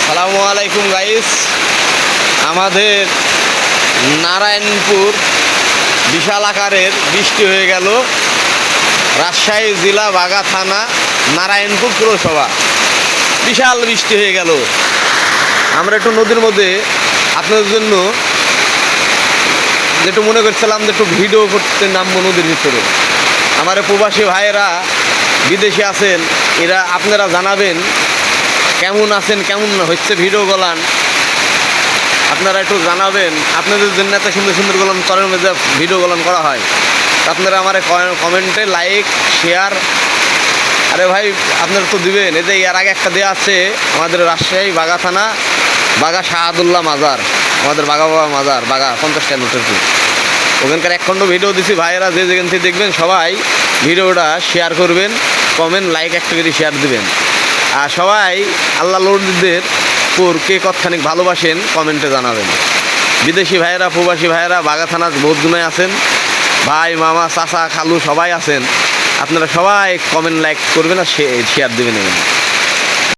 আসসালামু আলাইকুম গাইস। আমাদের নারায়ণপুর বিশাল আকারের বৃষ্টি হয়ে গেল। রাজশাহী জেলা বাগা থানা নারায়ণপুর পৌরসভা বিশাল বৃষ্টি হয়ে গেল। আমরা একটু নদীর মধ্যে আপনাদের জন্য যেটু মনে করছিলাম যে একটু ভিডিও করতে নামবো নদীর ভিতরে। আমার প্রবাসী ভাইয়েরা বিদেশে আছেন, এরা আপনারা জানাবেন কেমন আছেন, কেমন হচ্ছে ভিডিও গলান আপনারা একটু জানাবেন। আপনাদের জন্য এত সুন্দর সুন্দর গলান করার মধ্যে ভিডিও গলান করা হয়, আপনারা আমার কমেন্টে লাইক শেয়ার। আরে ভাই আপনারা তো দিবেন। এই যে এর আগে একটা দেওয়া আছে আমাদের রাজশাহী বাগা থানা বাগা শাহাদুল্লাহ মাজার, আমাদের বাগা বাবা মাজার বাগা 50 কিলোমিটার দূর। ওখানকার এক খণ্ড ভিডিও দিছি। ভাইয়েরা যে যেখান থেকে দেখবেন সবাই ভিডিওটা শেয়ার করবেন, কমেন্ট লাইক একটা করে শেয়ার দিবেন। আর সবাই আল্লাহ লোকদের কে কতখানিক ভালোবাসেন কমেন্টে জানাবেন। বিদেশি ভাইয়েরা প্রবাসী ভাইয়েরা বাগা থানার বহুত দুনায় আছেন, ভাই মামা চাচা খালু সবাই আছেন। আপনারা সবাই কমেন্ট লাইক করবেন আর শেয়ার দেবেন।